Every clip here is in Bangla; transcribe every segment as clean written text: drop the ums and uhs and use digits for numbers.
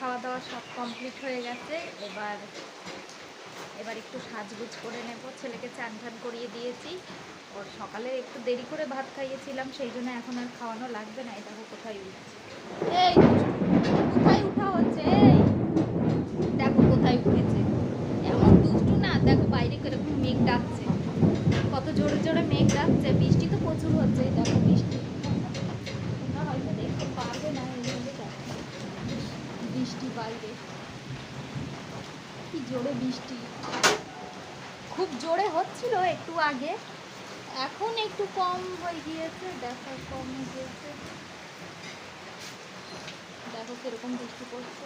খাওয়া দাওয়া সব কমপ্লিট হয়ে গেছে। এবার একটু সাজগুজ করে নেব। ছেলেকে চান টান করিয়ে দিয়েছি। ওর সকালে একটু দেরি করে ভাত খাইয়েছিলাম, সেই জন্য এখন আর খাওয়ানো লাগবে না। এই দেখো কোথায় উঠছে, এই কোথায় উঠা হচ্ছে, এই দেখো কোথায় উঠেছে। এমন দুষ্টু না, দেখো বাইরে কিরকম মেঘ ডাকছে, কত জোরে জোরে মেঘ ডাকছে। বৃষ্টি তো প্রচুর হচ্ছে, দেখো বৃষ্টি তোমরা হয়তো দেখতে পারবে না। বৃষ্টি বাইরে কি জোরে বৃষ্টি, খুব জোরে হচ্ছিল একটু আগে, এখন একটু কম হয়ে গিয়েছে। দেখো কম হয়ে গিয়েছে, দেখো কিরকম বৃষ্টি পড়ছে,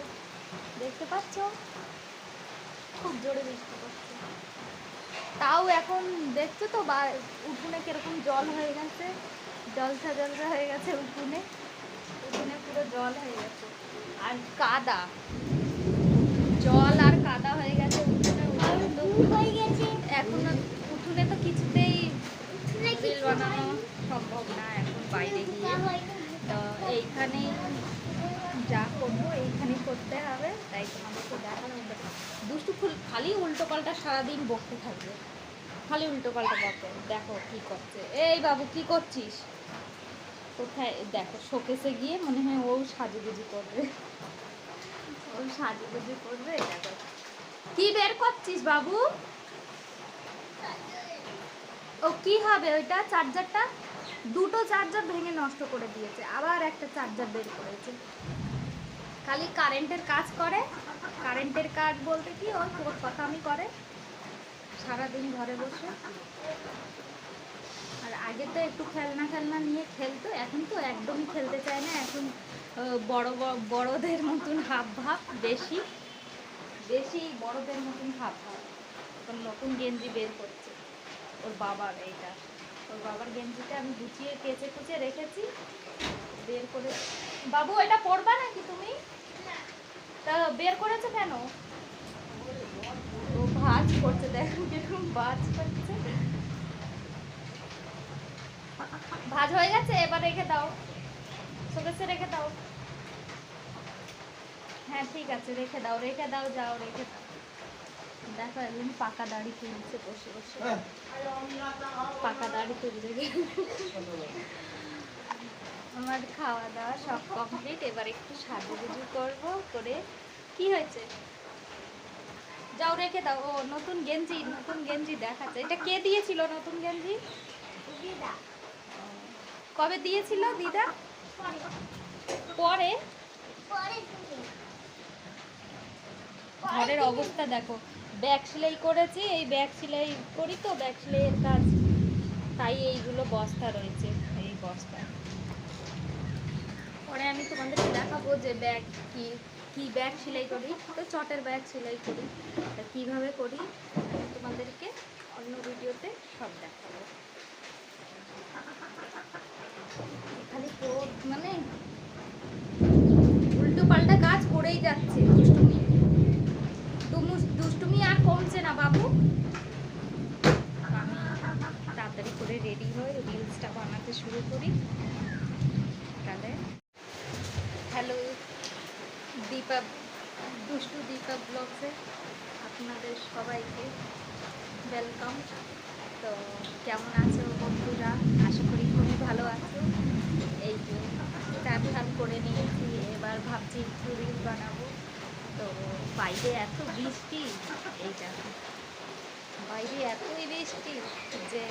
দেখতে পাচ্ছ খুব জোরে বৃষ্টি পড়ছে। তাও এখন দেখছো তো উঠোনে কিরকম জল হয়ে গেছে, জলসা জলসা হয়ে গেছে উঠোনে পুরো জল হয়ে গেছে। আর কাদা, জল আর কাদা হয়ে গেছে উঠোনে। এখন উঠোনে তো কিছুতেই রিল বানানো সম্ভব না এখন বাইরে গিয়ে, তো এইখানেই যা করবো এইখানেই করতে হবে। তাই তোমাদেরকে দেখানো হবে। দুষ্টু খালি উল্টো পাল্টা সারাদিন বকতে থাকবে, খালি উল্টো পাল্টা বকে। দেখো কি করছে, এই বাবু কি করছিস, কোথায় দেখো শোকেসে গিয়ে মনে হয় ও সাজুগুজু করবে, ও সাজুগুজু করবে। দেখো কি বের করছিস বাবু, ও কি হবে ওইটা, চার্জারটা, দুটো চার্জার ভেঙে নষ্ট করে দিয়েছে, আবার একটা চার্জার বের করেছে। খালি কারেন্টের কাজ করে, কারেন্টের কাজ বলতে কি ওই কথা আমি করে সারাদিন ঘরে বসে। আর আগে তো একটু খেলনা নিয়ে খেলতো, এখন তো একদমই খেলতে চায় না। এখন বড়দের মতন হাব ভাব, বেশি বড়দের মতন হাব ভাব। এখন নতুন গেঞ্জি বের করছে ওর বাবার, এইটা ওর বাবার গেঞ্জিটা আমি গুছিয়ে কেচে কুচে রেখেছি, বের করে। বাবু এটা পরবা নাকি তুমি, তা বের করেছো কেন? ও ভাঁজ করছে, দেখো কিরকম ভাঁজ করছে। ভাঁজ হয়ে গেছে, এবার রেখে দাও, শোকেসে রেখে দাও। হ্যাঁ ঠিক আছে, রেখে দাও যাও রেখে দাও। দেখো একদিন পাকা দাড়ি তুলছে বসে বসে, পাকা দাড়ি তুলছে। আমার খাওয়া দাওয়া সব কমপ্লিট, এবার একটু সাজুগুজু করবো করে। কি হয়েছে, যাও রেখে দাও। ও নতুন গেঞ্জি দেখাচ্ছে। এটা কে দিয়েছিল নতুন গেঞ্জি, কবে দিয়েছিল দিদা? পরে ঘরের অবস্থা দেখো, ব্যাগ সেলাই করেছি, এই ব্যাগ সেলাই করি তো, ব্যাগ সেলাইয়ের কাজ, তাই এইগুলো বস্তা রয়েছে, এই বস্তা। পরে আমি তোমাদেরকে দেখাবো যে ব্যাগ কি ব্যাগ সেলাই করি, তো চটের ব্যাগ সেলাই করি, তা কীভাবে করি তোমাদেরকে অন্য ভিডিওতে সব দেখাবো। খালি মানে উল্টো পাল্টা কাজ করেই যাচ্ছে, দুষ্টুমি আর কমছে না বাবু। আমি তাড়াতাড়ি করে রেডি হই, রিলসটা বানাতে শুরু করি। তাহলে হ্যালো দুষ্টু দীপা ব্লগসে আপনাদের সবাইকে ওয়েলকাম। তো কেমন আছো বন্ধুরা, আশা করি খুবই ভালো আছো। এই যে চান করে নিয়েছি, এবার ভাবছি একটু রিল বানাবো। তো বাইরে এত বৃষ্টি, এইটা বাইরে এতই বৃষ্টি যে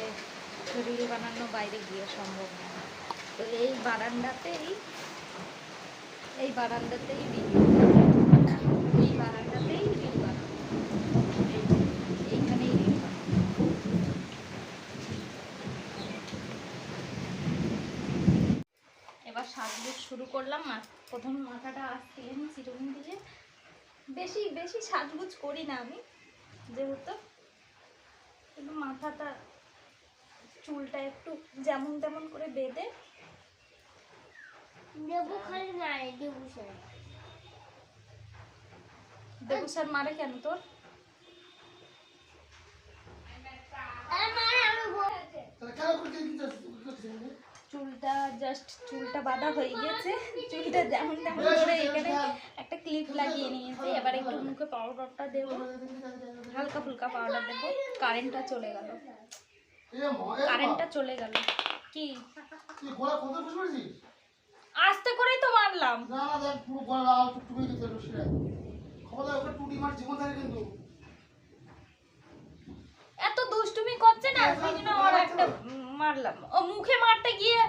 রিল বানানো বাইরে গিয়ে সম্ভব না। তো এই বারান্দাতেই রিল বানাবো, এইখানেই রিল বানাবো। এবার সাজগোজ শুরু করলাম। প্রথম মাথাটা আসছিলেন চিরুনি দিয়ে, বেশি সাজগোজ করি না আমি যেহেতু, কিন্তু মাথাটা চুলটা একটু যেমন তেমন করে বেঁধে। দেবুসার মারে কেন তোর? চুলটা বাঁধা হয়ে গেছে, চুলটা যেমন তেমন করে এখানে একটা ক্লিপ লাগিয়ে নিয়েছি, এবার একটু মুখে পাউডারটা দেবো, হালকা ফুলকা পাউডার দেবো। কারেন্টটা চলে গেল, কারেন্টটা চলে গেল। কি আস্তে করেই তো মারলাম। না না দেখ পুরো গলা লাল টুকটুকে গেছে রশিটা। খবরদার ওকে টুটি মার জীবন থাকে কিন্তু। এত দুষ্টুমি করছে না, সেই জন্য আর একটা মারলাম। ও মুখে মারতে গিয়ে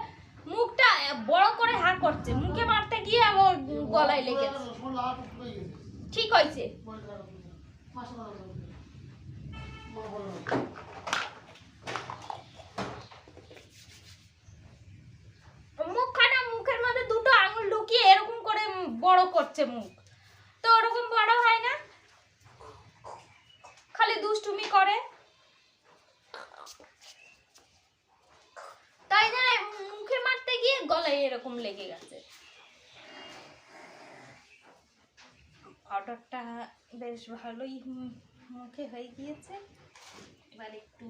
মুখটা বড় করে হা করছে, মুখে মারতে গিয়ে আমার গলায় লেগেছে। লাল টুকটুকে গেছে। ঠিক হয়েছে। মুখখানা মুখের মধ্যে দুটো আঙুল ঢুকিয়ে এরকম করে বড় করছে মুখ, তো ওরকম বড় হয় না, খালি দুষ্টুমি করে। তাই না, মুখে মারতে গিয়ে গলায় এরকম লেগে গেছে। পাউডারটা বেশ ভালোই মুখে হয়ে গিয়েছে, এবার একটু